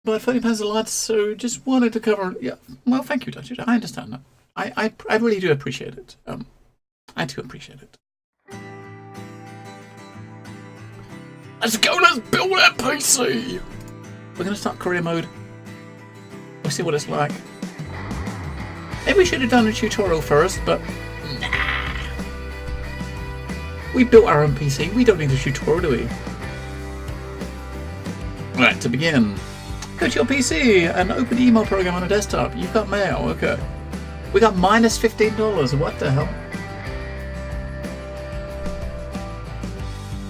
but £30 a lot, so just wanted to cover. Yeah, well, thank you, Dutch. I understand that. I really do appreciate it. I do appreciate it. Let's go. Let's build that PC. We're gonna start career mode. We'll see what it's like. Maybe we should have done a tutorial first, but nah. We built our own PC. We don't need a tutorial, do we? Right, to begin. Go to your PC and open the email program on a desktop. You've got mail, okay. We got minus $15. What the hell?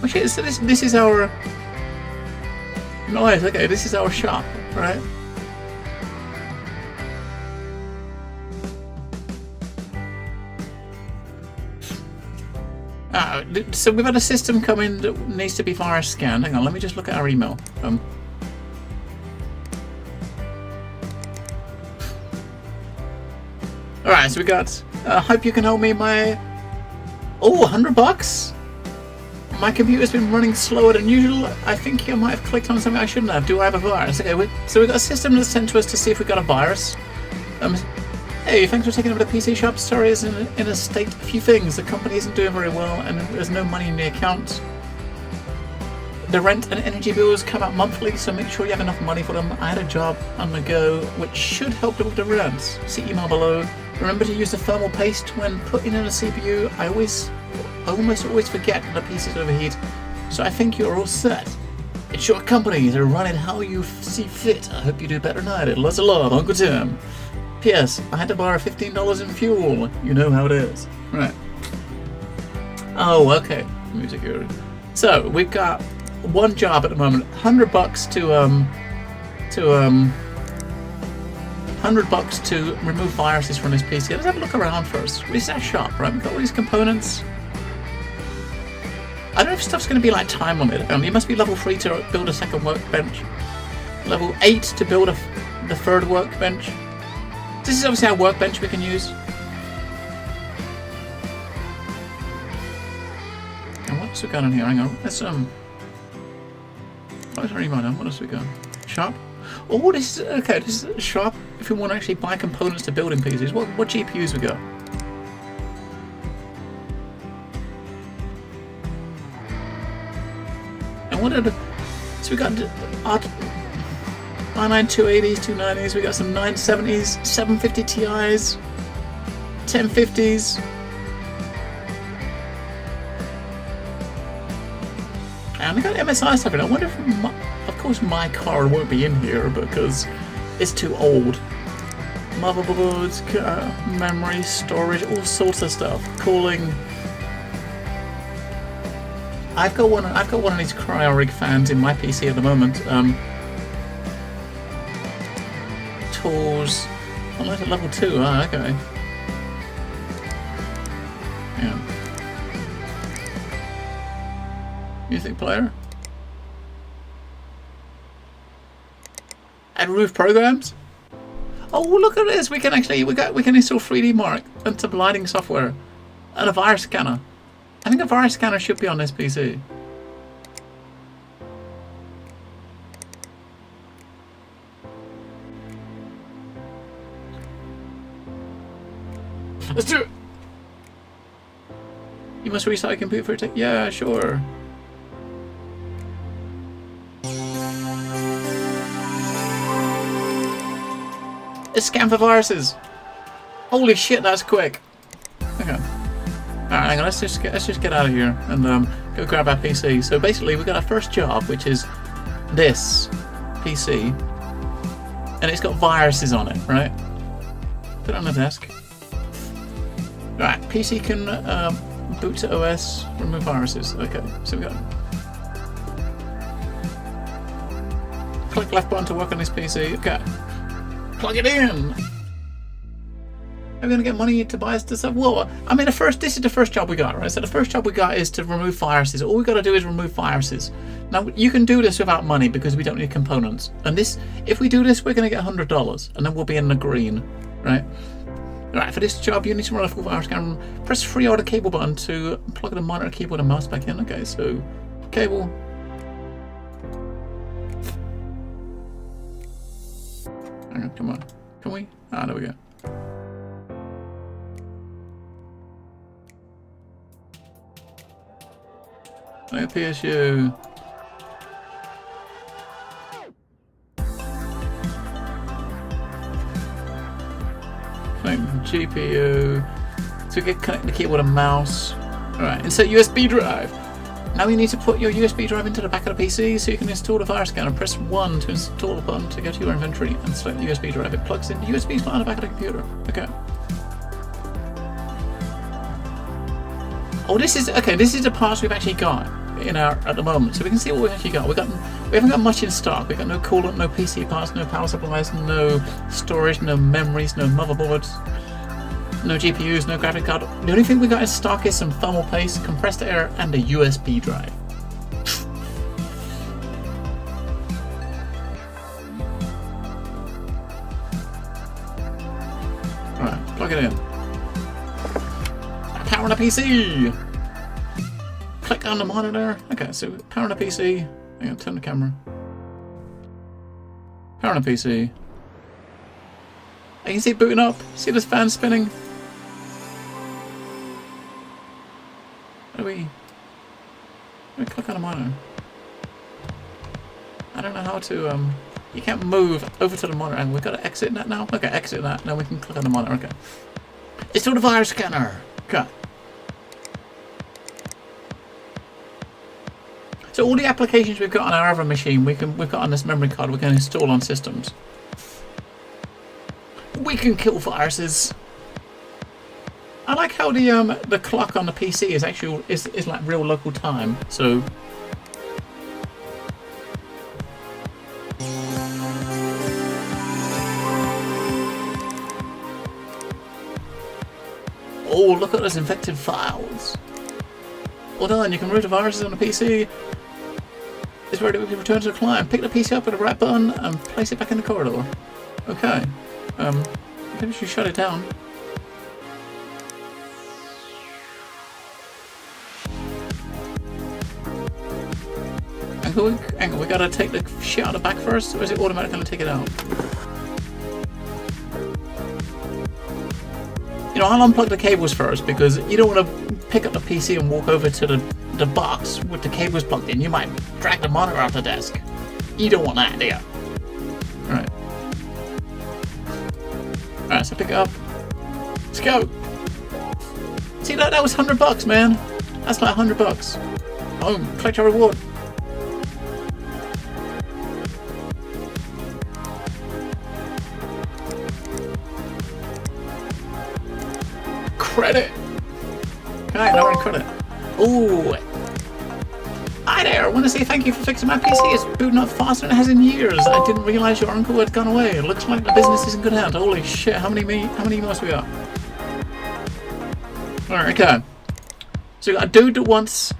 Okay, so this is our... Nice, okay, this is our shop, right? So we've had a system come in that needs to be virus scanned. Hang on, let me just look at our email. Alright, so we got, hope you can help me, oh, $100? My computer's been running slower than usual. I think you might have clicked on something I shouldn't have. Do I have a virus? Okay, so we got a system that's sent to us to see if we got a virus. Hey, thanks for taking over the PC shop. Sorry, it's in a state. A few things. The company isn't doing very well, and there's no money in the account. The rent and energy bills come out monthly, so make sure you have enough money for them. I had a job on the go, which should help with the rent. See email below. Remember to use the thermal paste when putting in a CPU. I almost always forget when the PCs overheat, so I think you're all set. It's your company to run it how you see fit. I hope you do better than I did. Lots of love, Uncle Tim. P.S. I had to borrow $15 in fuel. You know how it is. Right. Oh, okay. Music here. So, we've got one job at the moment. $100 $100 to remove viruses from this PC. Let's have a look around first. This is our shop, right? We've got all these components. I don't know if stuff's going to be like time limited. You must be level 3 to build a second workbench. Level 8 to build the third workbench. This is obviously our workbench we can use. And what's we got in here? Hang on. Let's what's our email now? What else we got? Shop. Oh, this is okay. This is a shop. If we want to actually buy components to building PCs, what GPUs we got? And what are the? So we got i9 280s, 290s. We got some 970s, 750 Ti's, 1050s. And we got MSI stuff in. I wonder if, of course, my card won't be in here because it's too old. Motherboards, memory, storage, all sorts of stuff. Cooling. I've got one of these CryoRig fans in my PC at the moment. Tools. I'm at level 2. Ah, okay. Yeah. Music player. Add remove programs. Oh, look at this! We can actually we can install 3D Mark and some lighting software and a virus scanner. I think a virus scanner should be on this PC. Let's do it! You must restart your computer for a tech. Yeah, sure. It's scan for viruses. Holy shit, that's quick. Okay. Alright, hang on, let's just get out of here and go grab our PC. So basically we've got our first job, which is this PC. And it's got viruses on it, right? Put it on the desk. Right, PC can boot to OS, remove viruses. Okay, so we got click left button to work on this PC. Okay, plug it in. Are we gonna get money to buy this stuff? Well, I mean, this is the first job we got, right? So the first job we got is to remove viruses. All we got to do is remove viruses. Now you can do this without money because we don't need components. And this, if we do this, we're gonna get $100, and then we'll be in the green, right? Alright, for this job you need to run a full virus scan. Press 3 or the cable button to plug the monitor, keyboard and mouse back in. Okay, so cable. Hang on, come on. Can we? Ah, there we go. PSU. Connect GPU. So we can connect the keyboard and mouse. Alright, insert USB drive. Now you need to put your USB drive into the back of the PC so you can install the virus scanner. Press 1 to install the button to go to your inventory and select the USB drive. It plugs in the USB slot on the back of the computer. Okay. Oh, this is the parts we've actually got in our at the moment. So we can see what we've actually got. We haven't got much in stock. We've got no coolant, no PC parts, no power supplies, no storage, no memories, no motherboards, no GPUs, no graphic card. The only thing we got in stock is some thermal paste, compressed air, and a USB drive. Alright, plug it in. Power on the PC! Click on the monitor. Okay, so power on the PC. I'm gonna turn the camera. Power on the PC. You can see it booting up. See this fan spinning? How do we click on the monitor? I don't know how to, you can't move over to the monitor, and we've got to exit that now? Okay, exit that, now we can click on the monitor, okay. It's to the virus scanner! Okay. So all the applications we've got on our other machine, we've got on this memory card, we can install on systems. We can kill viruses. I like how the clock on the PC is actually is like real local time. So oh, look at those infected files. Well done, you can root the viruses on the PC. It's ready to be returned to the client. Pick the PC up with the right button and place it back in the corridor. Okay. Maybe we should shut it down. Hang on, we gotta take the shit out of the back first, or is it automatically gonna take it out? You know, I'll unplug the cables first because you don't want to pick up the PC and walk over to the box with the cables plugged in. You might drag the monitor off the desk. You don't want that, do you? Alright. Alright, so pick it up. Let's go! See, that was $100, man. That's like $100. Oh, collect your reward. Credit! Alright, now we're in credit. Ooh! Hi there! I want to say thank you for fixing my PC. It's booting up faster than it has in years. I didn't realise your uncle had gone away. It looks like the business is in good hands. Holy shit, how many emails we got? Alright, okay. So we got a dude that wants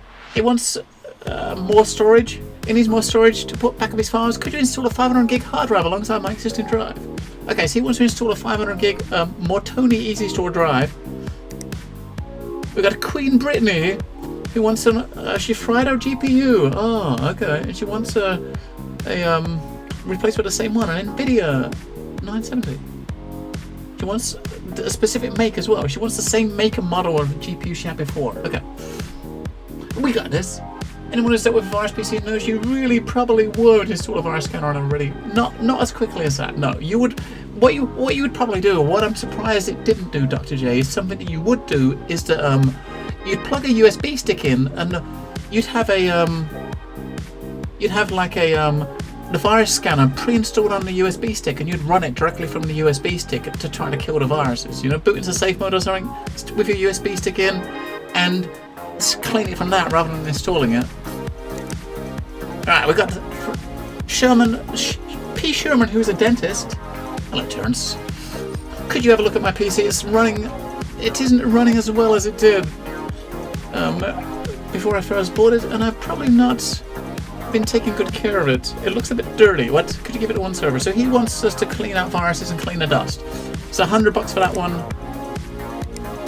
more storage. He needs more storage to put back up his files. Could you install a 500 gig hard drive alongside my existing drive? Okay, so he wants to install a 500 gig Mortoni Easy Store drive. We got Queen Brittany, who wants she fried our GPU. Oh, okay. And she wants a replaced with the same one, an NVIDIA 970. She wants a specific make as well. She wants the same make and model of GPU she had before. Okay. We got this. Anyone who's dealt with a virus PC knows you really probably would install a virus scanner on already. Not as quickly as that. No, you would. What you would probably do, what I'm surprised it didn't do, Dr. J, is something that you would do is that you'd plug a USB stick in and you'd have the virus scanner pre-installed on the USB stick, and you'd run it directly from the USB stick to try to kill the viruses. You know, boot into safe mode or something with your USB stick in, and clean it from that rather than installing it. Alright, we got P. Sherman, who's a dentist. Hello, Terrence. Could you have a look at my PC? It isn't running as well as it did before I first bought it, and I've probably not been taking good care of it. It looks a bit dirty. What? Could you give it a one server? So he wants us to clean out viruses and clean the dust. It's $100 for that one.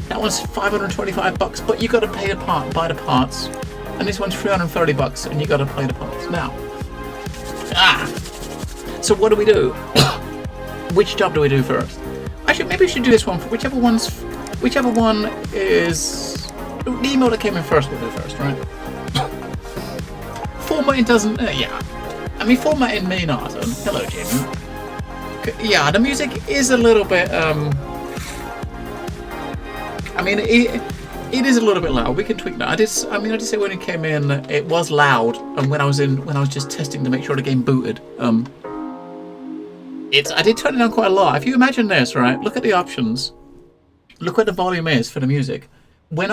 That one's $525, but you got to buy the parts. And this one's $330, and you got to play the parts. Now, so what do we do? which job do we do first? Actually, maybe we should do this one. Whichever one is the email that came in first. We'll do first, right? Formatting doesn't. Yeah, I mean formatting may not. Hello, Jamie. Yeah, the music is a little bit. I mean, it is a little bit loud. We can tweak that. I did say when it came in, it was loud, and when I was just testing to make sure the game booted, I did turn it down quite a lot. If you imagine this, right? Look at the options. Look what the volume is for the music. When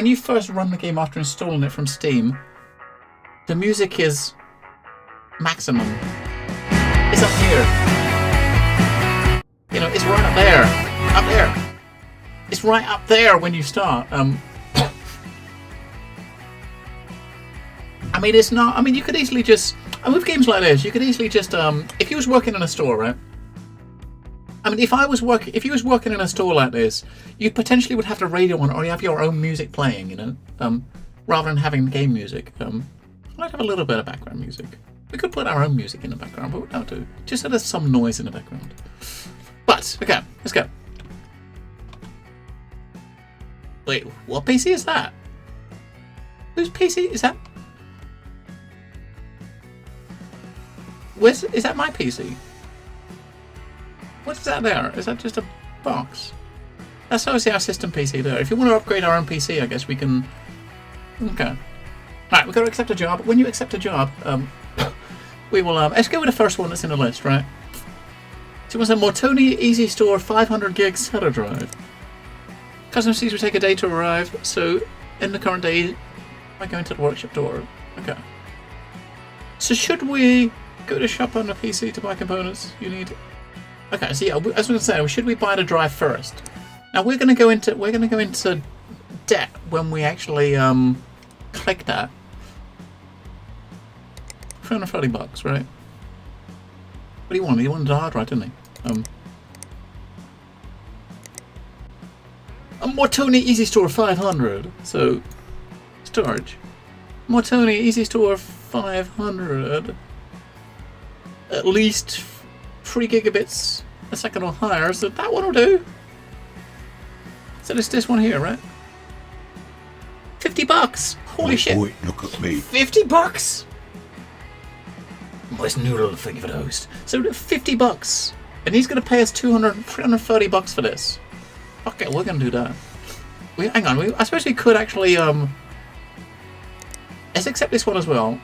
you first run the game after installing it from Steam, the music is maximum. It's up here. You know, it's right up there. Up there. It's right up there when you start. I mean, it's not. I mean, you could easily just. And with games like this, you could easily just. If you was working in a store, right? I mean, if you was working in a store like this, you potentially would have the radio on, or you have your own music playing, you know, rather than having game music. I'd have a little bit of background music. We could put our own music in the background, but that'll do. Just so there's some noise in the background. But okay, let's go. Wait, what PC is that? Whose PC is that? Is that my PC? What's that there? Is that just a box? That's obviously our system PC there. If you want to upgrade our own PC, I guess we can. Okay. Alright, we've got to accept a job. When you accept a job, we will. Let's go with the first one that's in the list, right? So it was a Mortoni Easy Store 500 gig SATA drive. Custom sees will take a day to arrive, so in the current day, I go into the workshop door. Okay. So should we go to shop on the PC to buy components? You need. Okay, so yeah, as I was going to say, should we buy the drive first? Now we're going to go into debt when we actually click that. $330, right? What do you want? He wanted the hard drive, didn't he? A Mortoni Easy Store 500. So, storage. Mortoni Easy Store 500. At least 3 gigabits a second or higher. So that one will do. So it's this one here, right? $50. Holy shit! Boy, look at me. $50. Moist noodle, thank you for the host. So $50, and he's going to pay us $330 for this. Okay, we're going to do that. Hang on, I suppose we could actually let's accept this one as well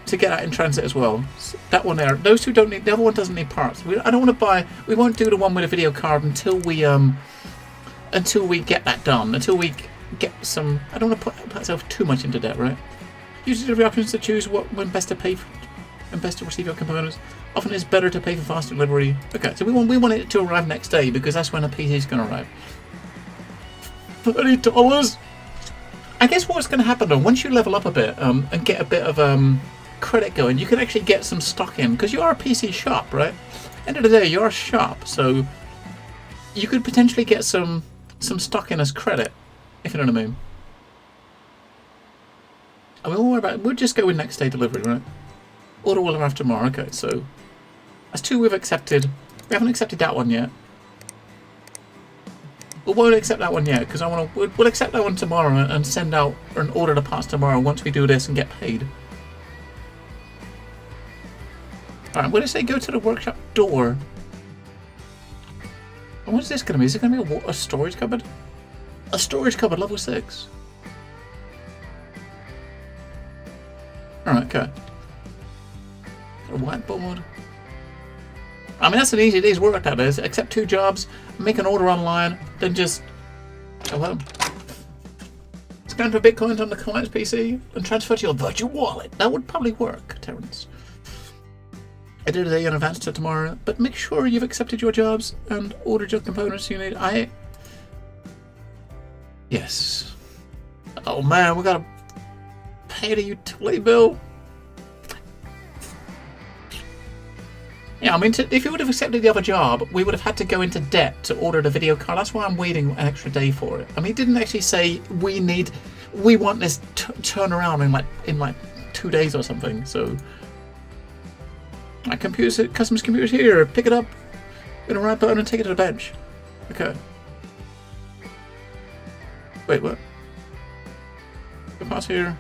to get out in transit as well. So that one there. Those two don't need. The other one doesn't need parts. I don't want to buy. We won't do the one with a video card until we get that done. Until we get some. I don't want to put myself too much into debt, right? Use the options to choose when best to pay for. And best to receive your components. Often it's better to pay for fast delivery. Okay, so we want it to arrive next day because that's when the PC is going to arrive. $30. I guess what's going to happen though, once you level up a bit and get a bit of credit going, you can actually get some stock in because you are a PC shop, right? End of the day, you're a shop, so you could potentially get some stock in as credit, if you know what I mean. I mean, we'll just go with next day delivery, right? Order will arrive tomorrow. Okay, so that's 2 we've accepted. We haven't accepted that one yet. We won't accept that one yet because we'll accept that one tomorrow and send out and order the parts tomorrow once we do this and get paid. Alright, what did I say? Go to the workshop door. And what is this going to be? Is it going to be a storage cupboard? A storage cupboard, level 6. Alright, okay. A whiteboard. I mean, that's an easy day's work, that is. Accept 2 jobs, make an order online, then just go home. Scan for Bitcoins on the client's PC and transfer to your virtual wallet. That would probably work, Terrence. I did a day in advance to tomorrow, but make sure you've accepted your jobs and ordered your components you need. Yes. Oh man, we gotta pay the utility bill. Yeah, I mean, if you would have accepted the other job, we would have had to go into debt to order the video card. That's why I'm waiting an extra day for it. I mean, it didn't actually say we want this turn around in like 2 days or something. So, my customer's computer's here. Pick it up We're gonna right button and take it to the bench. Okay. Wait, what? The parts here.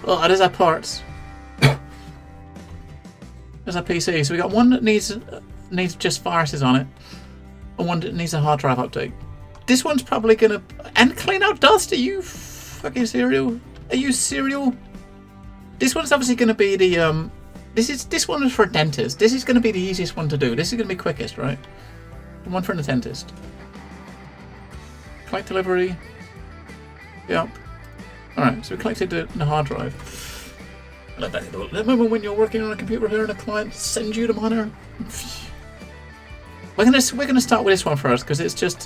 Oh, there's our parts. There's our PC. So we got one that needs just viruses on it, and one that needs a hard drive update. This one's probably gonna and clean out dust. Are you fucking serial? Are you serial? This one's obviously gonna be the This one is for a dentist. This is gonna be the easiest one to do. This is gonna be quickest, right? One for the dentist. Collect delivery. Yep. Alright, so we collected the hard drive. Remember when you're working on a computer here and a client sends you the monitor? We're gonna start with this one first because it's just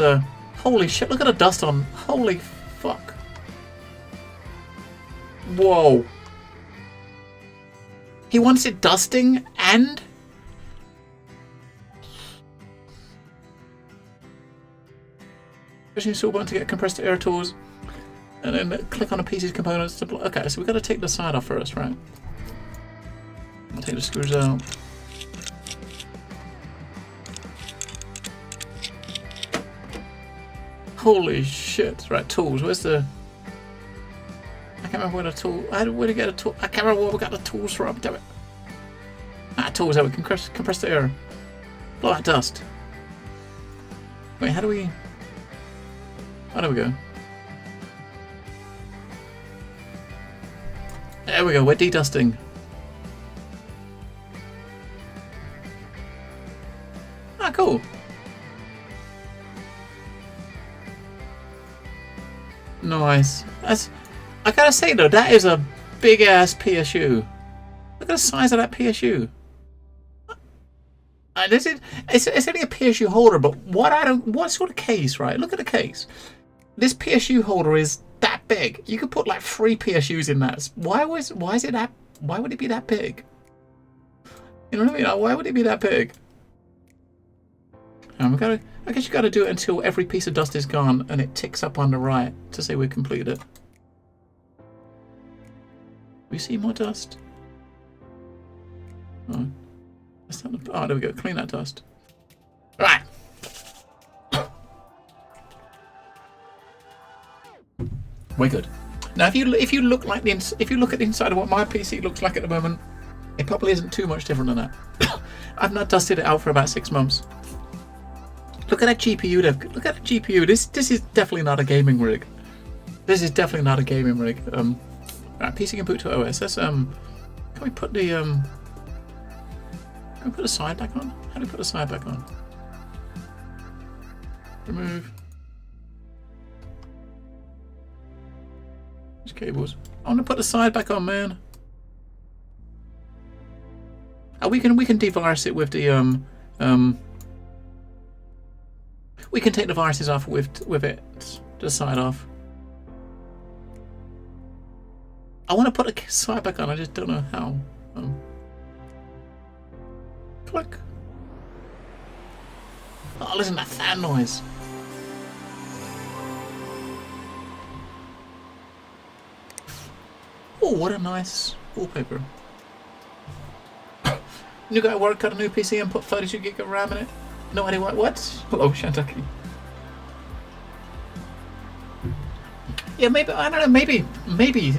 holy shit! Look at the dust on. Holy fuck! Whoa! He wants it dusting and. Pushing the button to get compressed air tools. And then click on the PC's components to block. Okay, so we've got to take the side off first, right? I'll take the screws out. Holy shit. Right, tools. Where's the... I can't remember where the tool... Where to get a tool... I can't remember where we got the tools from. Damn it. Ah, tools out. We can compress the air. Blow out dust. Wait, how do we... Oh, there we go. There we go, we're dedusting. Ah, cool. Nice. I gotta say though, that is a big ass PSU. Look at the size of that PSU. It's only a PSU holder, but what sort of case, right? Look at the case. This PSU holder is that big. You could put like 3 PSUs in that. Why would it be that big? You know what I mean? Like, why would it be that big? I guess you gotta do it until every piece of dust is gone and it ticks up on the right to say we completed it. We see more dust. Oh, there we go. Clean that dust. Right. We're good. Now, if you look at the inside of what my PC looks like at the moment, it probably isn't too much different than that. I've not dusted it out for about 6 months. Look at that GPU, Dev. Look at the GPU. This is definitely not a gaming rig. This is definitely not a gaming rig. Right, PC input to OS. Let's can we put the can we put the side back on? How do we put the side back on? Remove. Cables. I want to put the side back on, man. Oh, we can devirus it with the we can take the viruses off with it. The side off. I want to put the side back on. I just don't know how. Click. Oh, listen to that fan noise. Oh, what a nice wallpaper. New guy at work got a new PC and put 32 gig of RAM in it. No idea what? Hello, Shantucky. Yeah, maybe, I don't know, maybe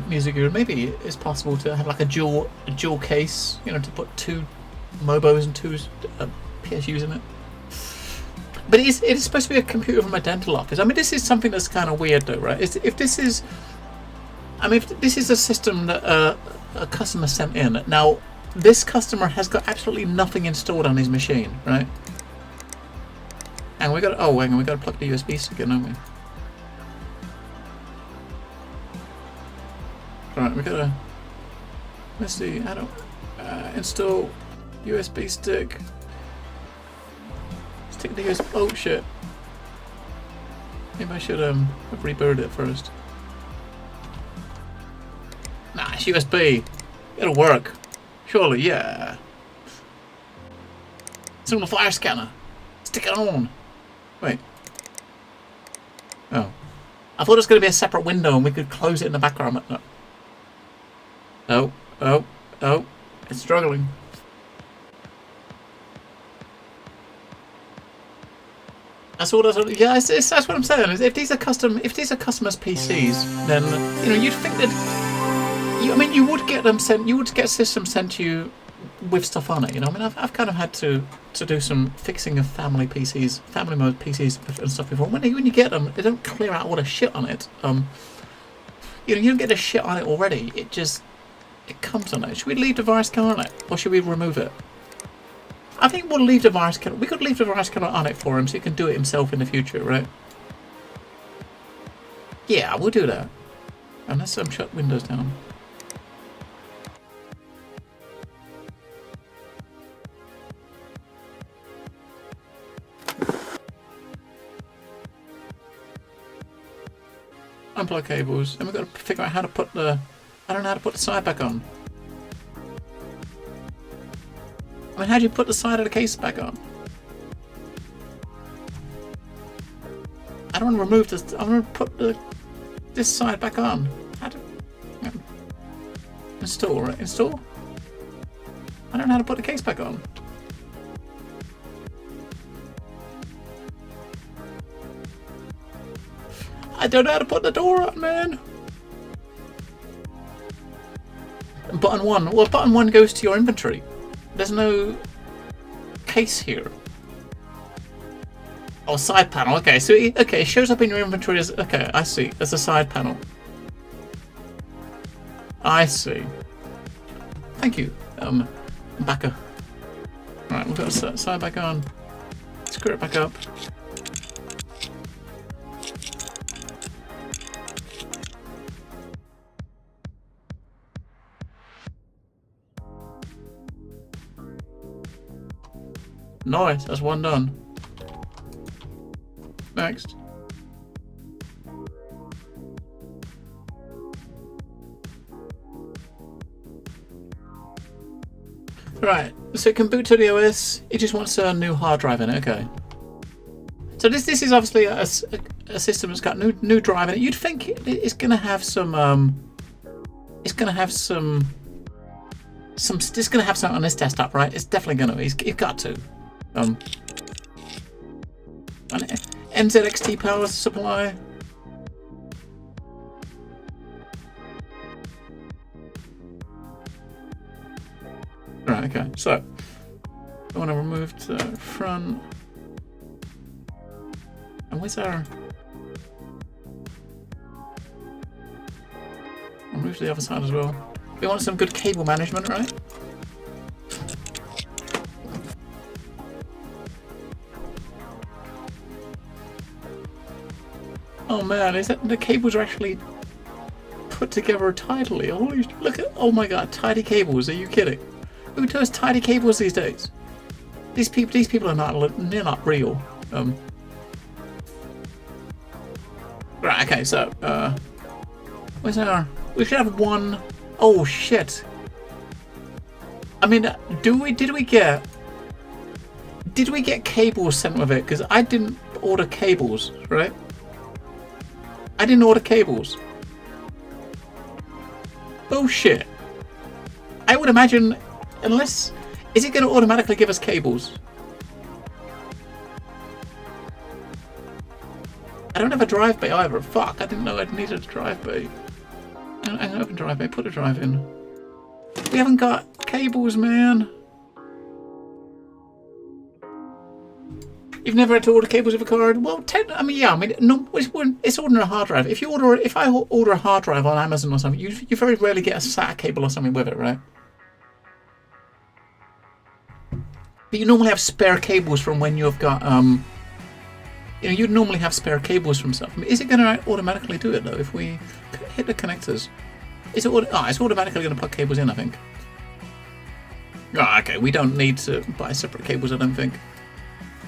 Music Guru, maybe it's possible to have like a dual case, you know, to put 2 Mobos and 2 PSUs in it. But it is supposed to be a computer from a dental office. I mean, this is something that's kind of weird though, right? If this is a system that a customer sent in, now this customer has got absolutely nothing installed on his machine, right? And we got to plug the USB stick in, haven't we? Right, we gotta. Let's see. I don't install USB stick. Stick the USB. Oh shit. Maybe I should have rebooted it first. Nah, it's USB. It'll work. Surely, yeah. It's on the fire scanner. Stick it on. Wait. Oh. I thought it was going to be a separate window and we could close it in the background. No. Oh. It's struggling. That's all. Yeah, that's what I'm saying. If these are customers' PCs, then you'd think that. I mean, you would get them sent. You would get systems sent to you with stuff on it. I mean, I've kind of had to do some fixing of family mode PCs and stuff before. When you get them, they don't clear out all the shit on it. You don't get the shit on it already. It comes on it. Should we leave the virus killer on it, or should we remove it? I think we'll leave the virus killer. We could leave the virus killer on it for him, so he can do it himself in the future, right? Yeah, we'll do that. Unless shut windows down. Unplug cables. Then we've got to figure out how to put the. I don't know how to put the side back on. I mean, how do you put the side of the case back on? I don't want to remove this. I want to put this side back on. How do? Install, right? Install. I don't know how to put the case back on. I don't know how to put the door on, man. Button 1. Well, button 1 goes to your inventory. There's no case here. Oh, side panel. Okay, so it shows up in your inventory as okay. I see. As a side panel. I see. Thank you, backer. Right, we've got a side back on. Screw it back up. Nice, that's one done. Next. Right, so it can boot to the OS. It just wants a new hard drive in it. Okay. So this is obviously a system that's got new drive in it. You'd think it's gonna have some. It's gonna have some. It's gonna have something on this desktop, right? It's definitely gonna. It's got to. An NZXT power supply. Right, okay, so I want to remove the front. And where's our. Remove the other side as well. We want some good cable management, right? Oh man, is that the cables are actually put together tidily? Holy look at! Oh my god, tidy cables! Are you kidding? Who does tidy cables these days? These people are they're not real. Right. Okay. So where's our? We should have one. Oh shit! I mean, did we get cables sent with it? Because I didn't order cables, right? I didn't order cables. Bullshit. I would imagine, unless... Is it going to automatically give us cables? I don't have a drive bay either. Fuck, I didn't know I needed a drive bay. I'm going to open drive bay, put a drive in. We haven't got cables, man. You've never had to order cables with a card? Well, no, it's ordering a hard drive. If I order a hard drive on Amazon or something, you very rarely get a SATA cable or something with it, right? But you normally have spare cables from when you've got you'd normally have spare cables from stuff. I mean, is it going to automatically do it though if we hit the connectors? It's automatically going to plug cables in, I think. Oh, okay, we don't need to buy separate cables, I don't think.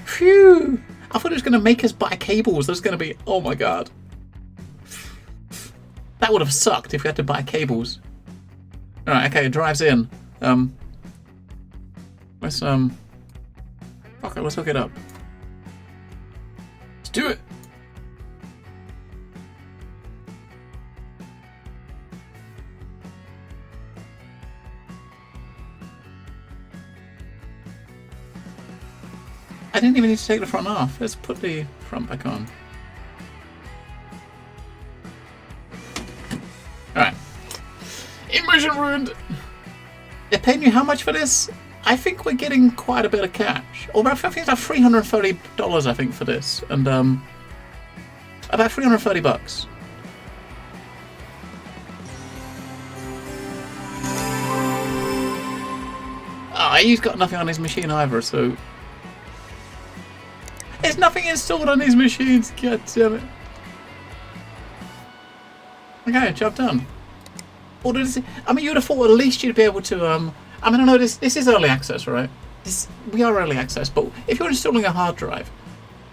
Phew! I thought it was going to make us buy cables. There's going to be... Oh my god. That would have sucked if we had to buy cables. Alright, okay, it drives in. Let's okay, let's hook it up. Let's do it! I didn't even need to take the front off. Let's put the front back on. Alright. Immersion ruined! They're paying you how much for this? I think we're getting quite a bit of cash. Or I think it's about $330, I think, for this. And, about 330 bucks. He's got nothing on his machine either, so... There's nothing installed on these machines, god damn it. Okay, job done. Or does it, I mean, you would have thought at least you'd be able to, I mean, I know this is early access, right? We are early access, but if you're installing a hard drive,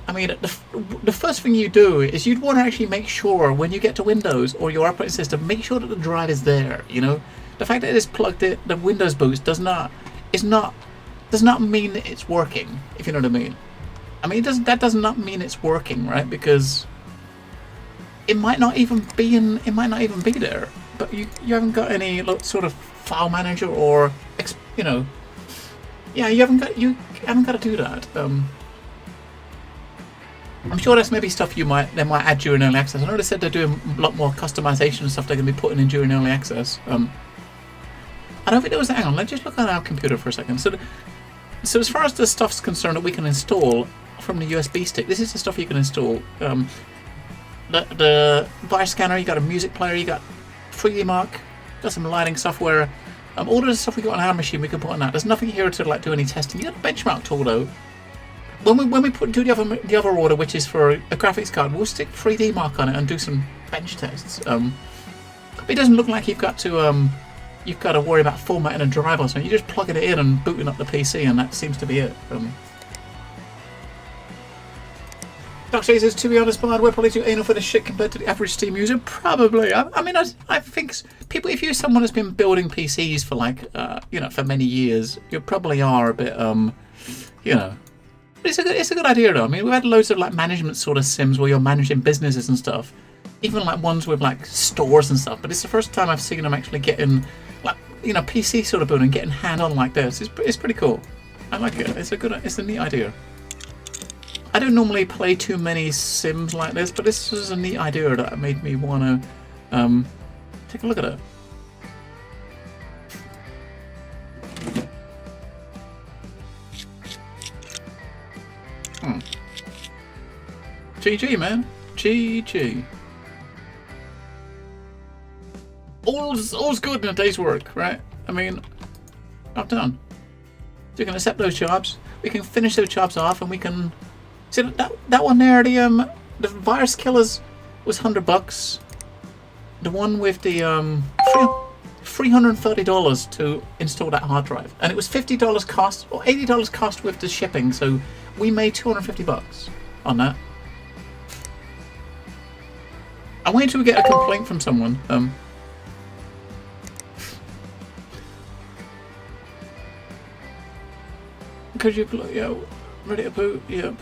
I mean, the first thing you do is you'd want to actually make sure when you get to Windows or your operating system, make sure that the drive is there, you know? The fact that it is plugged in, the Windows boost does not mean that it's working, if you know what I mean. I mean, that does not mean it's working, right? Because it might not even be there. But you haven't got any sort of file manager or you know, yeah, you haven't got to do that. I'm sure that's maybe stuff they might add during early access. I know they said they're doing a lot more customization and stuff they're going to be putting in during early access. I don't think there was. Hang on, let's just look at our computer for a second. So as far as the stuff's concerned that we can install from the USB stick, this is the stuff you can install. The virus scanner, you got a music player, you got 3D Mark, got some lighting software. All of the stuff we got on our machine we can put on that. There's nothing here to do any testing. You got a benchmark tool though. When we do the other order, which is for a graphics card, we'll stick 3D Mark on it and do some bench tests. It doesn't look like you've got to worry about formatting a drive or something. You're just plugging it in and booting up the PC, and that seems to be it. Dark Shade says, to be honest, Bard, we're probably too anal for this shit compared to the average Steam user. Probably. I mean, I think people, if you're someone that's been building PCs for for many years, you probably are a bit, you know. But it's a good idea though. I mean, we've had loads of management sort of sims where you're managing businesses and stuff. Even ones with stores and stuff. But it's the first time I've seen them actually getting PC sort of building, getting hand on like this. It's pretty cool. I like it. It's a neat idea. I don't normally play too many sims like this, but this was a neat idea that made me want to take a look at it. GG, man. GG. All's good in a day's work, right? I mean, I'm done. So we can accept those jobs. We can finish those jobs off, and we can... See that one there, the virus killers was $100. The one with the $330 to install that hard drive, and it was $50 cost or $80 cost with the shipping. So we made $250 on that. I waited to get a complaint from someone. Could you, ready to boot? Yep.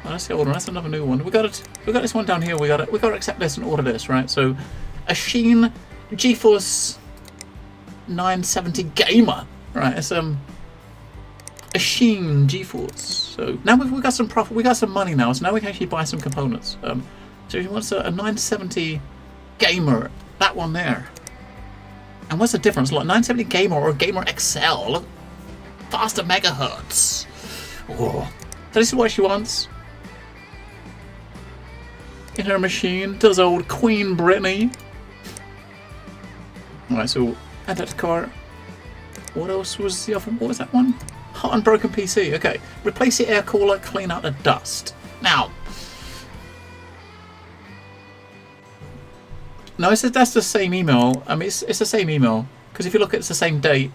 Oh, that's the old one. That's another new one. We got this one down here. We got to accept this and order this, right? So, a Sheen GeForce 970 Gamer, right? It's a Sheen GeForce. So now we got some profit. We got some money now. So now we can actually buy some components. So if you want a 970 Gamer, that one there. And what's the difference? Like 970 Gamer or Gamer XL? Look, faster megahertz. Oh. So this is what she wants. In her machine, does old Queen Brittany. Alright, so add that to cart. What else was the other? What was that one? Hot and broken PC. Okay, replace the air cooler, clean out the dust. Now, no, that's the same email. I mean, it's the same email because if you look, it's the same date.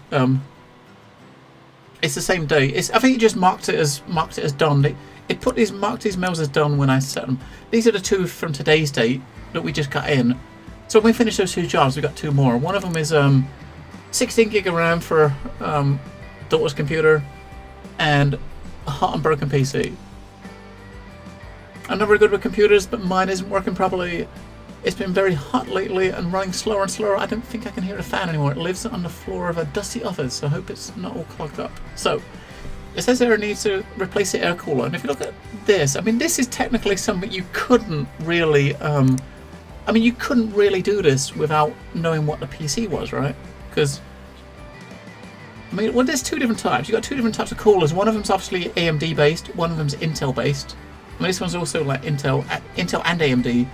It's the same date. I think it just marked it as done. It marked these mails as done when I set them. These are the two from today's date that we just got in. So when we finish those two jobs, we got two more. One of them is 16 gig of RAM for daughter's computer, and a hot and broken PC. I'm not very good with computers, but mine isn't working properly. It's been very hot lately and running slower and slower. I don't think I can hear the fan anymore. It lives on the floor of a dusty office, so I hope it's not all clogged up. So, it says there it needs to replace the air cooler. And if you look at this, I mean, this is technically something you couldn't really, you couldn't really do this without knowing what the PC was, right? Because, I mean, well, there's two different types. You've got two different types of coolers. One of them's obviously AMD based. One of them's Intel based. I mean, this one's also like Intel and AMD.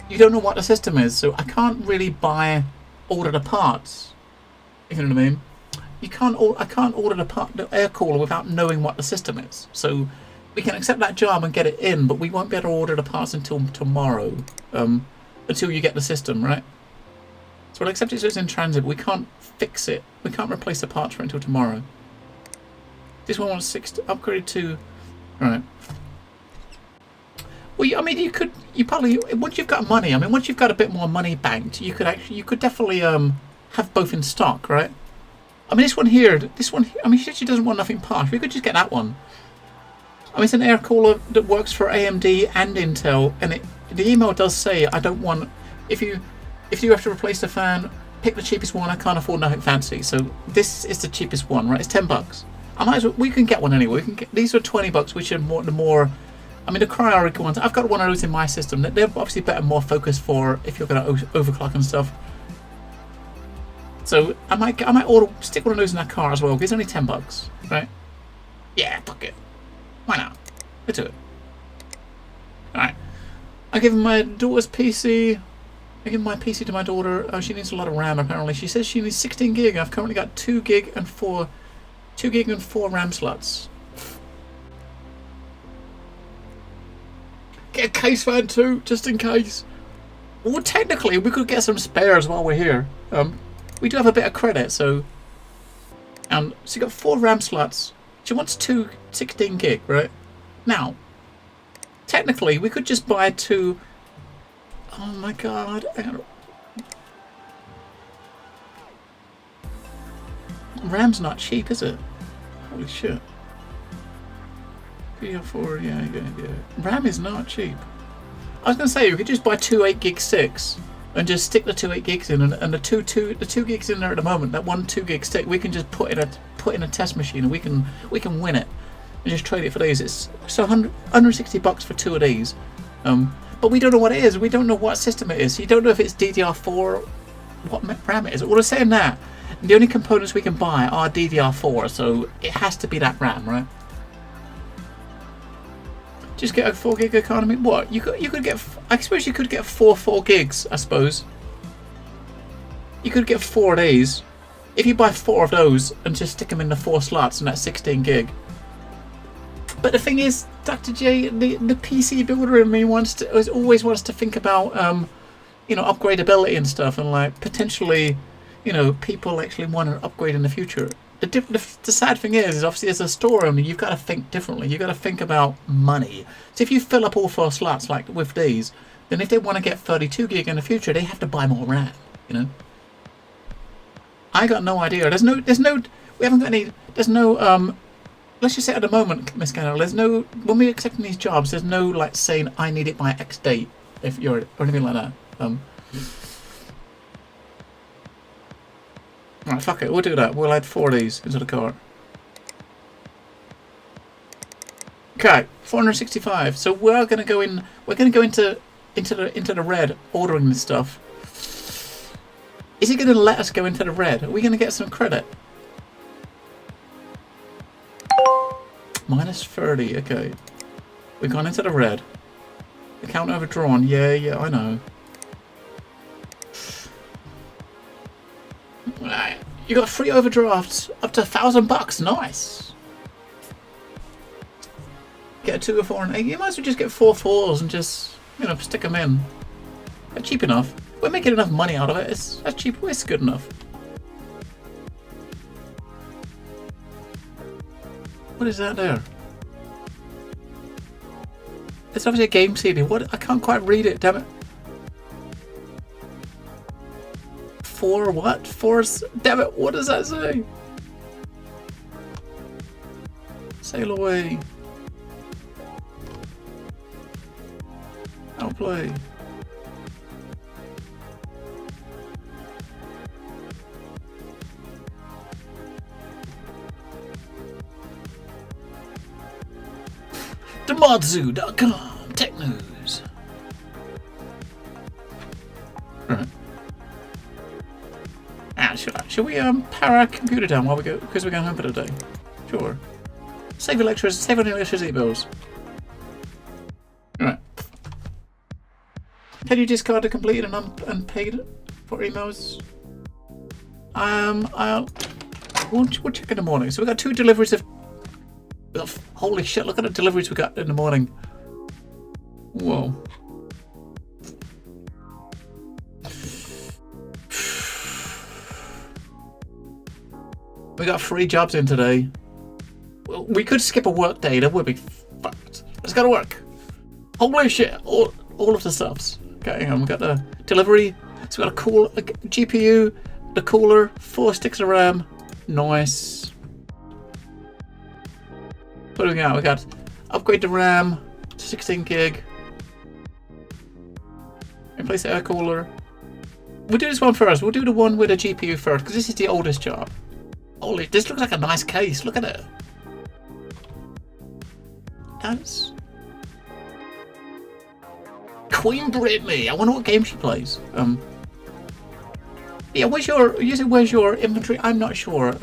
You don't know what the system is, so I can't really order the parts. If you know what I mean. I can't order the air cooler without knowing what the system is. So we can accept that job and get it in, but we won't be able to order the parts until tomorrow. Until you get the system, right? So we'll accept it so it's in transit, but we can't fix it. We can't replace the parts for it until tomorrow. This one wants 6 to upgrade to... Right. Well, I mean, you probably, once you've got money, I mean, once you've got a bit more money banked, you could definitely have both in stock, right? I mean, this one here, I mean, she doesn't want nothing part. We could just get that one. I mean, it's an air cooler that works for AMD and Intel, and the email does say, I don't want, if you have to replace the fan, pick the cheapest one. I can't afford nothing fancy, so this is the cheapest one, right? It's $10. We can get one anyway. These are $20, which are the more. I mean, the Cryorig ones, I've got one of those in my system. They're obviously better, more focused for if you're going to overclock and stuff. So I might stick one of those in that car as well, because it's only $10, right? Yeah, fuck it. Why not? Let's do it. Alright. I give my daughter's PC. I give my PC to my daughter. Oh, she needs a lot of RAM apparently. She says she needs 16 gig. I've currently got 2 gig and 4 RAM slots. Get a case fan too, just in case. Well, technically, we could get some spares while we're here. We do have a bit of credit, so... so you got 4 RAM slots. She wants 2 16 gig, right? Now, technically, we could just buy 2... Oh my god. RAM's not cheap, is it? Holy shit. 3 or 4, yeah. RAM is not cheap. I was going to say, we could just buy 2 8 gig sticks and just stick the 2 8 gigs in, and the 2 gigs in there at the moment, that 1 2 gig stick, we can just put in a test machine, and we can win it and just trade it for these. It's so $160 for 2 of these. But we don't know what it is. We don't know what system it is. You don't know if it's DDR4, what RAM it is. Well, we're saying that the only components we can buy are DDR4, so it has to be that RAM, right? Just get a 4 gig economy. What you could get? I suppose you could get 4 gigs. I suppose you could get 4 of these if you buy 4 of those and just stick them in the 4 slots, and that's 16 gig. But the thing is, Dr. J, the PC builder in me always wants to think about upgradability and stuff, and like potentially, people actually want to upgrade in the future. The sad thing is obviously as a store owner, you've got to think differently. You've got to think about money. So if you fill up all 4 slots like with these, then if they want to get 32 gig in the future, they have to buy more RAM. I got no idea. There's no. We haven't got any. There's no. Let's just say at the moment, Miss Cannell, there's no. When we're accepting these jobs, there's no like saying I need it by X date if you're or anything like that. Right, fuck it, we'll do that. We'll add 4 of these into the cart. Okay, 465. So we're gonna go in. We're gonna go into the red, ordering this stuff. Is he gonna let us go into the red? Are we gonna get some credit? Minus 30. Okay, we've gone into the red. Account overdrawn. Yeah, I know. Right. You got free overdrafts up to $1,000. Nice. Get a 2 or 4 and 8. You might as well just get 4 4s and just stick them in. They're cheap enough. We're making enough money out of it. That's cheap. It's good enough. What is that there? It's obviously a game CD. What? I can't quite read it. Damn it. 4 what? 4? Damn it! What does that say? Sail away. Outplay. Demodzu.com. Tech news. Right. Should we power our computer down while we go, because we're going home for the day? Sure. Save on electricity bills. Right. Can you discard the completed and unpaid for emails? We'll check in the morning. So we got 2 deliveries of. Holy shit! Look at the deliveries we got in the morning. Whoa. We got 3 jobs in today. Well, we could skip a work day. That would be fucked. It's gotta work. Holy shit! All of the stuffs. Okay, hang on. We got the delivery. So we got a GPU, the cooler, 4 sticks of RAM. Nice. What do we got? We got upgrade the RAM to 16 gig. Replace the air cooler. We'll do this one first. We'll do the one with the GPU first because this is the oldest job. Holy, this looks like a nice case. Look at it. That's Queen Brittany. I wonder what game she plays. Yeah, where's your inventory? I'm not sure.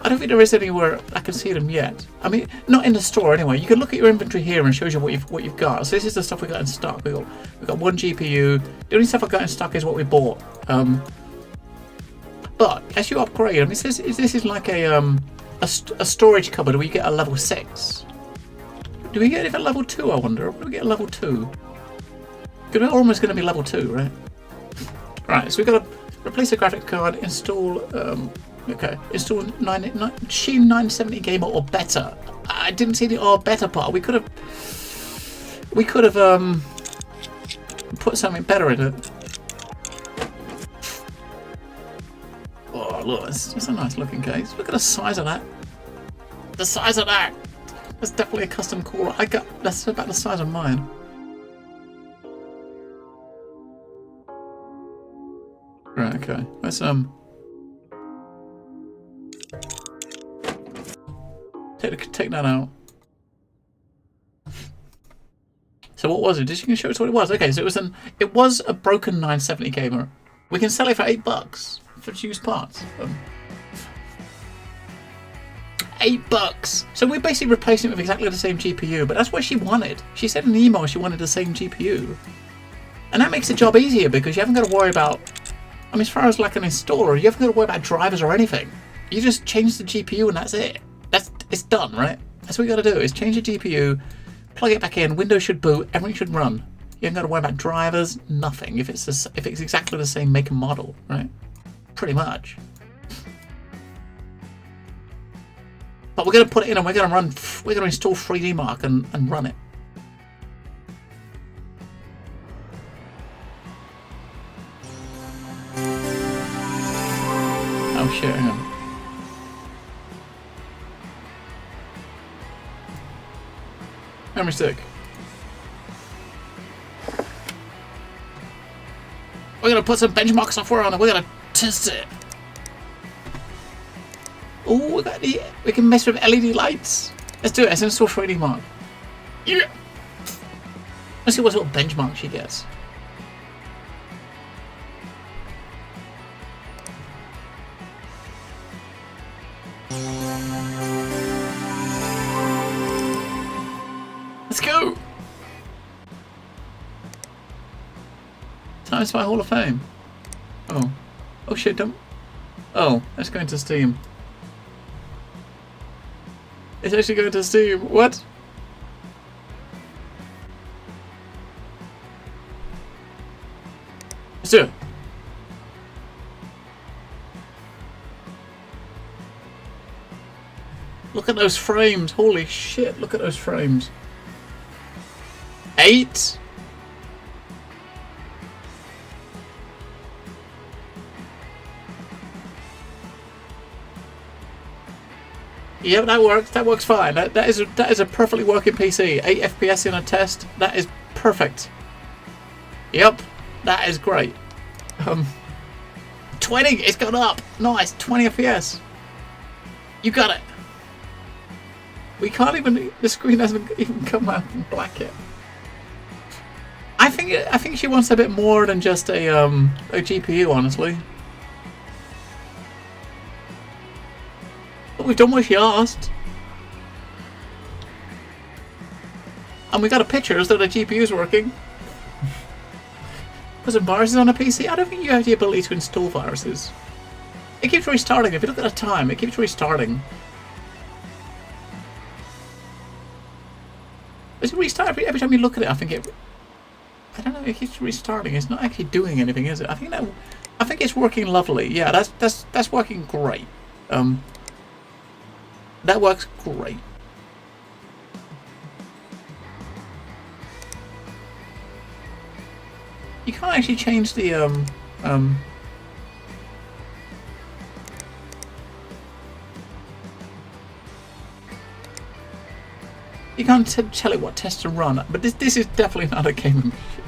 I don't think there is anywhere I can see them yet. I mean, not in the store anyway. You can look at your inventory here and it shows you what you've got. So this is the stuff we got in stock. We got 1 GPU. The only stuff I got in stock is what we bought. But as you upgrade, I mean, this is like a storage cupboard where you get a level 6. Do we get it at level 2? I wonder. What do we get at level 2? We're almost going to be level 2, right? Right. So we got to replace the graphics card. Install. Okay. Install Machine 970 Gamer or better. I didn't see the or better part. We could have put something better in it. Oh look, it's a nice looking case. Look at the size of that. The size of that. That's definitely a custom cooler. That's about the size of mine. Right. Okay. Let's take that out. So what was it? Did you show us what it was? Okay, so it was a broken 970 Gamer. We can sell it for $8 for used parts. $8. So we're basically replacing it with exactly the same GPU, but that's what she wanted. She said in the email she wanted the same GPU, and that makes the job easier because you haven't got to worry about. I mean, as far as like an installer, you haven't got to worry about drivers or anything. You just change the GPU and that's it. It's done, right? That's what you got to do, is change the GPU, plug it back in, Windows should boot, everything should run. You haven't got to worry about drivers, nothing, if it's exactly the same make and model, right? Pretty much. But we're going to put it in and we're going to install 3D Mark and run it. Oh shit, hang on. Memory stick. We're gonna put some benchmark software on it. We're gonna test it. Oh, we can mess with LED lights. Let's do it. Let's install 3D Mark. Yeah. Let's see what sort of benchmark she gets. Let's go! Times by Hall of Fame. Oh. Oh shit, don't. Oh, let's go into Steam. It's actually going to Steam. What? Let's do it. Look at those frames. Holy shit, look at those frames. 8? Yeah, that works. That works fine. That is a perfectly working PC. 8 FPS in a test. That is perfect. Yep, that is great. 20. It's gone up. Nice. 20 FPS. You got it. We can't even. The screen hasn't even come out in black yet. I think she wants a bit more than just a GPU, honestly. But we've done what she asked. And we got a picture so the GPU's working. Was it viruses on a PC? I don't think you have the ability to install viruses. It keeps restarting. If you look at the time, it keeps restarting. Does it restart every time you look at it? I think it. I don't know. It keeps restarting. It's not actually doing anything, is it? I think it's working lovely. Yeah, that's working great. That works great. You can't actually change the you can't tell it what test to run, but this is definitely not a gaming machine.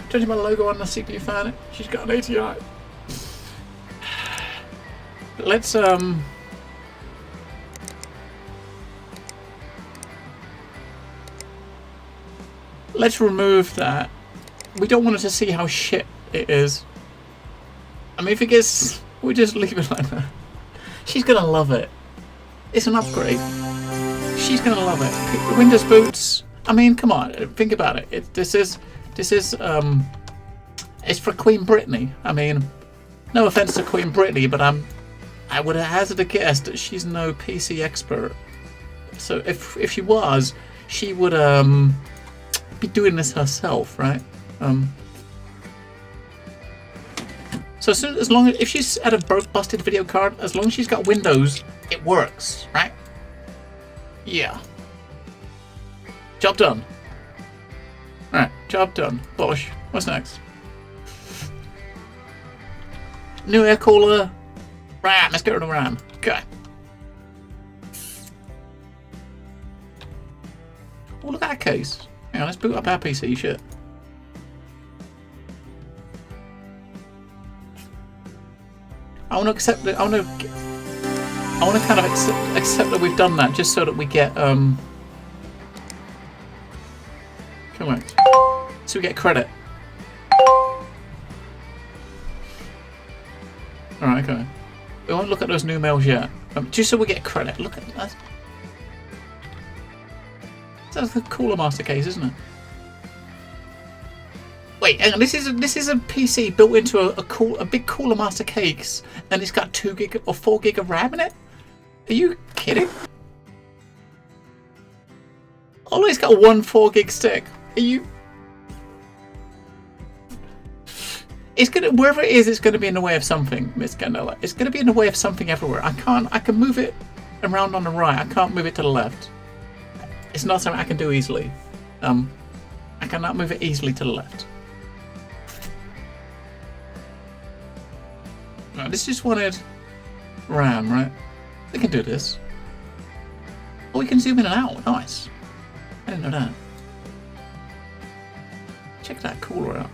Judging by the logo on the CPU fan, she's got an ATI. Let's remove that. We don't want her to see how shit it is. I mean, if it gets, we just leave it like that. She's gonna love it. It's an upgrade. She's gonna love it. Windows boots. I mean, come on, think about it. This is it's for Queen Brittany. I mean, no offense to Queen Brittany, but I would hazard a guess that she's no PC expert. So if she was, she would be doing this herself, right? So as long as if she's at a busted video card, as long as she's got Windows, it works, right? Yeah. Job done. Alright, job done. Bosh. What's next? New air cooler. RAM. Let's get rid of RAM. Okay. Oh, look at that case. Hang on, let's boot up our PC shit. I want to accept that. I want to kind of accept that we've done that, just so that we get correct. So we get credit. All right, okay. We won't look at those new mails yet, just so we get credit. Look at that. That's the Cooler Master case, isn't it? Wait, hang on. This is a PC built into a big Cooler Master case, and it's got 2 gig or 4 gig of RAM in it. Are you kidding? Oh, it's got one 4 gig stick. Are you? It's gonna, wherever it is, it's gonna be in the way of something, Miss Gandola. It's gonna be in the way of something everywhere. I can move it around on the right. I can't move it to the left. It's not something I can do easily. I cannot move it easily to the left. No, this just wanted RAM, right? We can do this. Oh, we can zoom in and out. Nice. I didn't know that. Check that cooler out.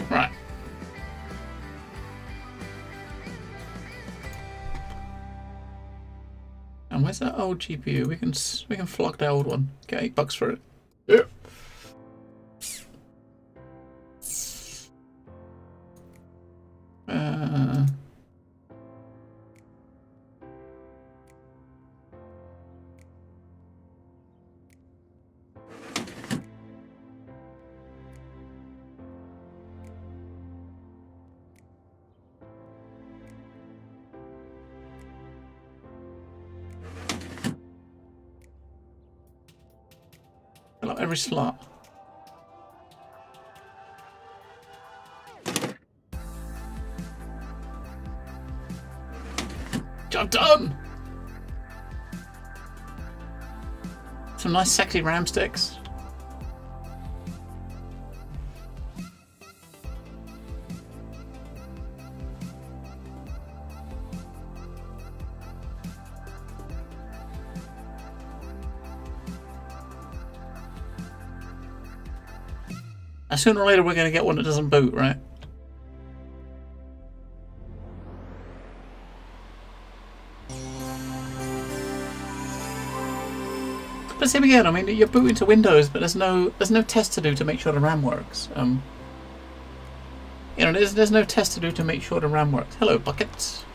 Right. And where's that old GPU? We can flog the old one. Get $8 for it. Yeah. Every slot. Job done! Some nice sexy RAM sticks. Sooner or later we're going to get one that doesn't boot, right? But same again, I mean, you're booting to Windows, but there's no test to do to make sure the RAM works. You know, there's no test to do to make sure the RAM works. Hello, Bucket.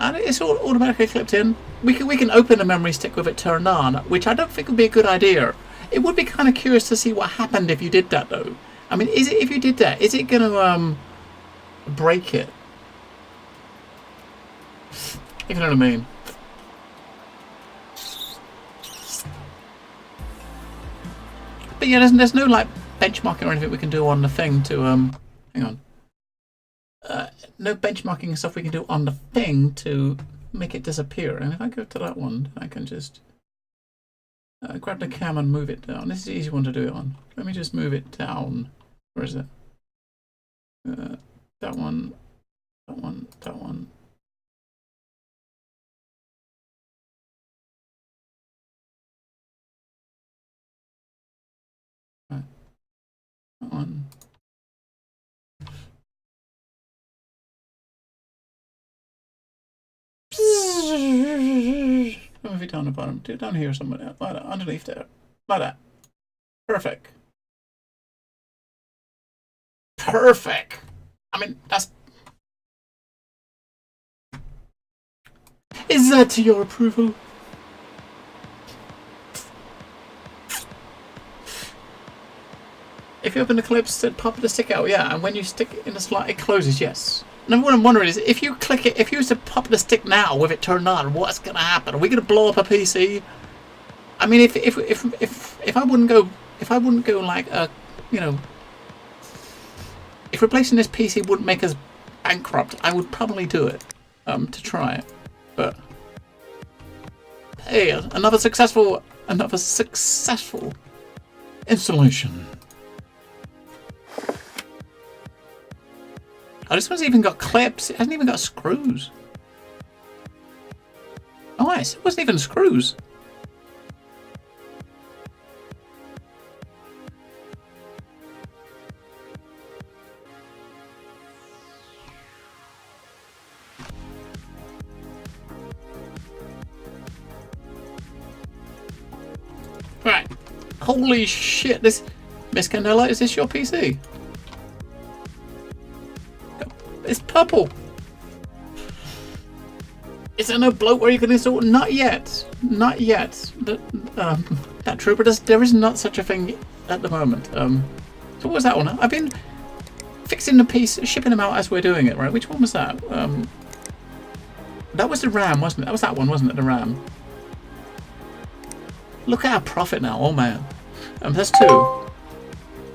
And it's all automatically clipped in. We can open the memory stick with it turned on, which I don't think would be a good idea. It would be kind of curious to see what happened if you did that, though. I mean, if you did that, is it going to break it? If you know what I mean. But yeah, there's no like benchmarking or anything we can do on the thing to hang on. No benchmarking stuff we can do on the thing to make it disappear. And if I go to that one, I can just grab the cam and move it down. This is the easy one to do it on. Let me just move it down. Where is it? That one, that one, that one. Right. That one. Move it down the bottom. Do it down here somewhere. Like that. Underneath there. Like that. Perfect. Perfect. I mean, that's... Is that to your approval? If you open the clips, it pop the stick out, yeah. And when you stick it in the slot, it closes, yes. Now what I'm wondering is, if you click it, if you was to pop the stick now with it turned on, what's gonna happen? Are we gonna blow up a PC? I mean, if I wouldn't go like you know, if replacing this PC wouldn't make us bankrupt, I would probably do it to try it. But hey, another successful installation. Oh, this one's even got clips. It hasn't even got screws. Oh, nice. It wasn't even screws. Right. Holy shit. This... Miss Candela, is this your PC? It's purple. Is there no bloat where you can install? Not yet. Not yet. That trooper does. There is not such a thing at the moment. So what was that one? I've been fixing the piece, shipping them out as we're doing it. Right? Which one was that? That was the RAM, wasn't it? That was that one, wasn't it? The RAM. Look at our profit now. Oh man. That's two.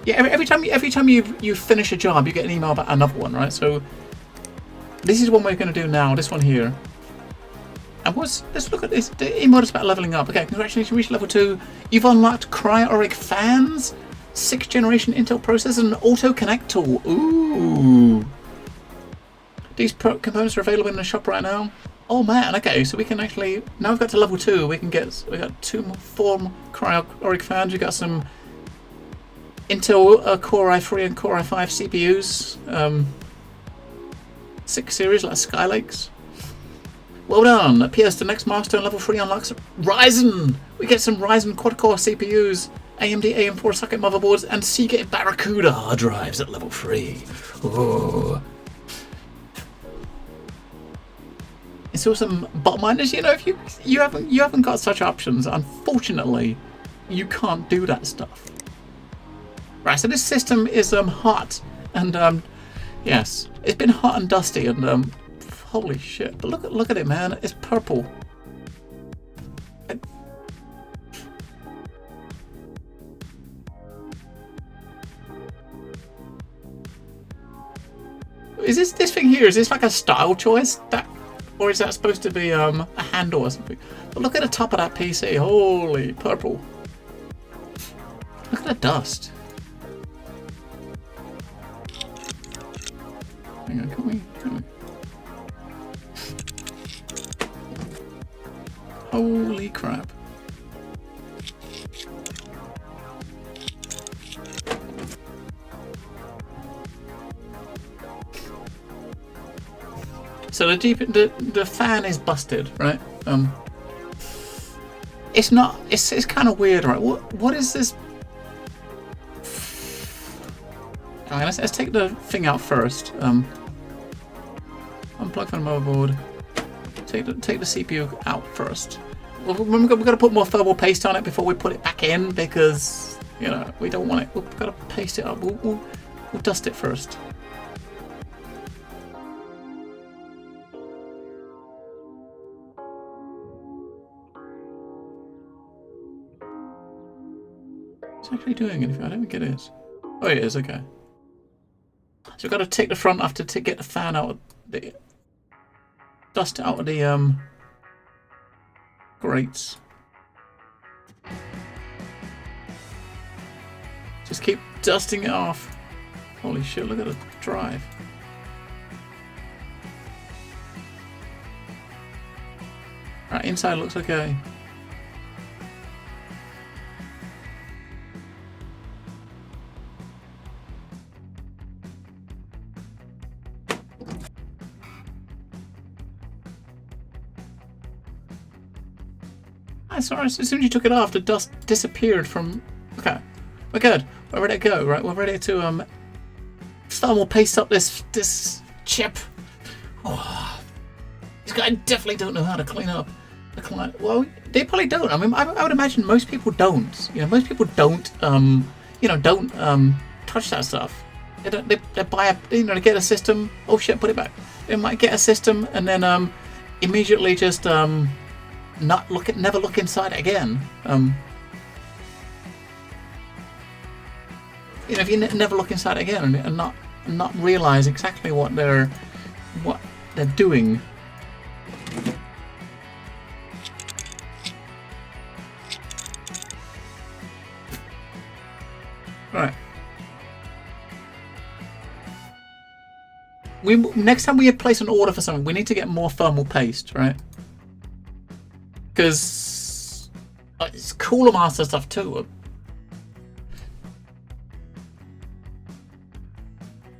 Yeah. Every time you finish a job, you get an email about another one, right? So. This is one we're going to do now, this one here. And let's look at this. The emote is about leveling up. Okay, congratulations, you reached level 2. You've unlocked Cryo-Auric fans, 6th generation Intel processor, and an auto connect tool. Ooh. These components are available in the shop right now. Oh man, okay, so we can actually, now we've got to level 2, we got 4 Cryo-Auric fans, we've got some Intel Core i3 and Core i5 CPUs. 6 series like Skylakes. Well done. P.S. the next milestone, level 3 unlocks Ryzen. We get some Ryzen quad-core CPUs, AMD AM4 socket motherboards, and Seagate Barracuda hard drives at level 3. Ooh. It's awesome. Bot miners, you know, if you haven't got such options, unfortunately, you can't do that stuff. Right. So this system is hot and yes, it's been hot and dusty and holy shit! But look at it, man. It's purple. Is this thing here? Is this like a style choice? Or is that supposed to be a handle or something? But look at the top of that PC. Holy purple! Look at the dust. Hang on, can we? Holy crap. So the fan is busted, right? It's not. It's kind of weird, right? What is this? Alright, let's take the thing out first. Unplug from the motherboard. Take the CPU out first. We've got to put more thermal paste on it before we put it back in because you know we don't want it. We've got to paste it up. We'll dust it first. It's actually doing anything. I don't think it is. Oh, it is. Okay. So we've got to take the front off to get the fan out of the dust out of the grates. Just keep dusting it off. Holy shit! Look at the drive. Right, inside looks okay. Sorry, as soon as you took it off, the dust disappeared from... Okay, we're good. We're ready to go, right? We're ready to thermal paste up this chip. Oh, these guys definitely don't know how to clean up the client. Well, they probably don't. I mean, I would imagine most people don't. You know, most people don't. Don't touch that stuff. They don't. They buy a. You know, they get a system. Oh shit! Put it back. They might get a system and then immediately just never look inside it again. You know, if you never look inside it again and not realize exactly what they're doing. Right. Next time we place an order for something, we need to get more thermal paste, right? Because it's Cooler Master stuff too.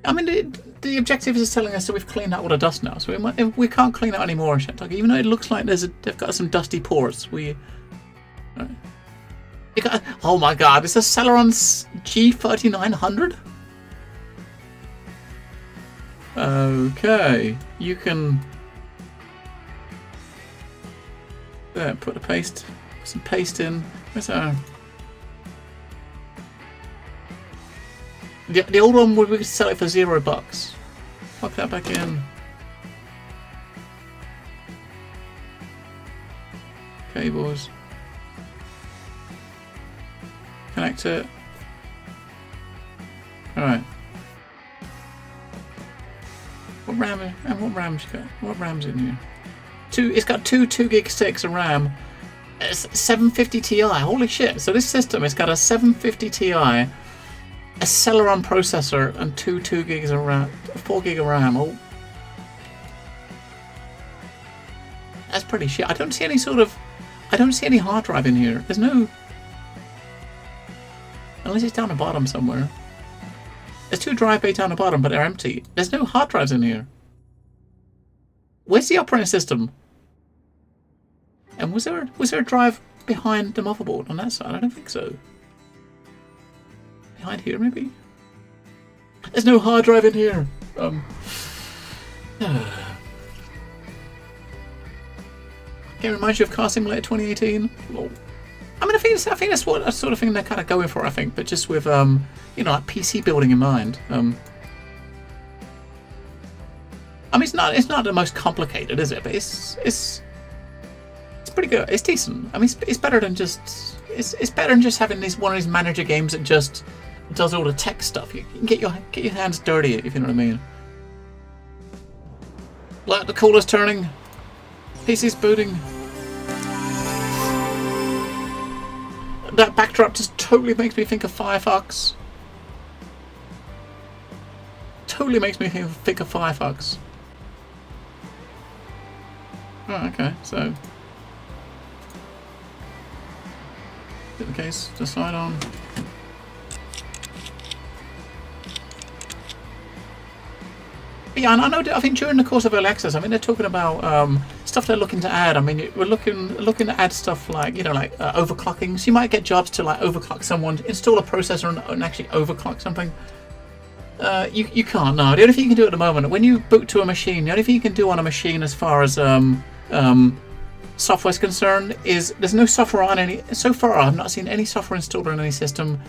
I mean, the objective is telling us that we've cleaned out all the dust now, so we can't clean out any more shit. Like, even though it looks like they've got some dusty ports. Oh my god, it's a Celeron's G3900. Okay, you can. There, put some paste in. Where's our... The old one, we could sell it for $0. Plug that back in. Cables. Connect it. Alright. What RAM's you got? What RAM's in here? It's got two 2 gig sticks of RAM. It's 750 Ti. Holy shit! So this system has got a 750 Ti, a Celeron processor, and 2 gigs of RAM, 4 gig of RAM. Oh, that's pretty shit. I don't see any hard drive in here. There's no, unless it's down the bottom somewhere. There's 2 drive bays down the bottom, but they're empty. There's no hard drives in here. Where's the operating system? And was there a drive behind the motherboard on that side? I don't think so. Behind here, maybe? There's no hard drive in here. Game reminds you of Car Simulator 2018. Lol. I mean, I think that's what a sort of thing they're kind of going for. I think, but just with like PC building in mind. I mean, it's not the most complicated, is it? But it's pretty good. It's decent. I mean, it's better than just it's better than just having one of these manager games that just does all the tech stuff. You can get your hands dirty, if you know what I mean. Like the cooler's turning, PC's booting. That backdrop just totally makes me think of Firefox. Totally makes me think of Firefox. Oh, okay, so in the case, decide on. Yeah, and I know. I think during the course of early access, I mean, they're talking about stuff they're looking to add. I mean, we're looking to add stuff like like overclocking. So you might get jobs to like overclock someone, install a processor, and actually overclock something. You can't. No, the only thing you can do at the moment when you boot to a machine, the only thing you can do on a machine as far as software is concerned is there's no software on any. So far, I've not seen any software installed on any system.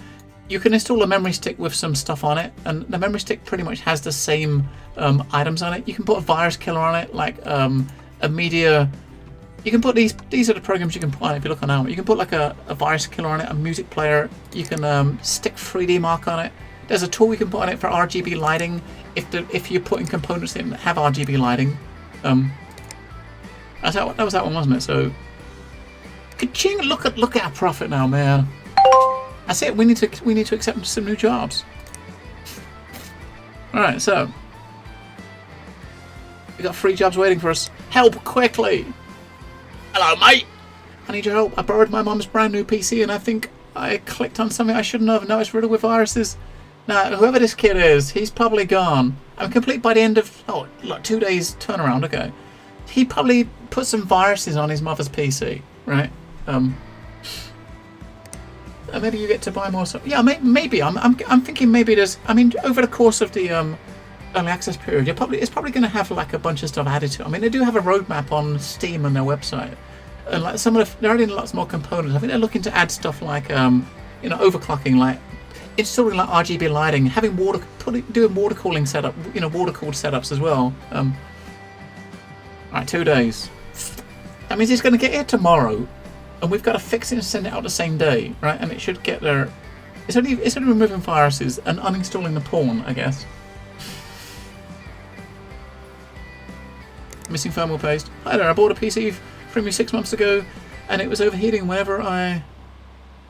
You can install a memory stick with some stuff on it, and the memory stick pretty much has the same items on it. You can put a virus killer on it, like a media. You can put these are the programs you can put on it if you look on Alma. You can put like a virus killer on it, a music player. You can stick 3D Mark on it. There's a tool you can put on it for RGB lighting if you're putting components in that have RGB lighting. That was that one, wasn't it? So, ka-ching! Look at our profit now, man. That's it. We need to accept some new jobs. All right, so we got 3 jobs waiting for us. Help quickly! Hello, mate. I need your help. I borrowed my mum's brand new PC, and I think I clicked on something I shouldn't have. Now it's riddled with viruses. Now, whoever this kid is, he's probably gone. I'm complete by the end of 2 days turnaround. Okay, he probably put some viruses on his mother's PC, right? Maybe you get to buy more stuff. Yeah, maybe. I'm thinking maybe there's. I mean, over the course of the early access period, it's probably going to have like a bunch of stuff added to it. I mean, they do have a roadmap on Steam on their website, and like they're adding lots more components. I think they're looking to add stuff like overclocking, like installing like RGB lighting, having doing water cooling setup, water cooled setups as well. All right, 2 days. That means it's going to get here tomorrow. And we've got to fix it and send it out the same day, right? And it should get there. It's only removing viruses and uninstalling the pawn, I guess. Missing firmware paste. Hi there, I bought a PC from you 6 months ago, and it was overheating whenever I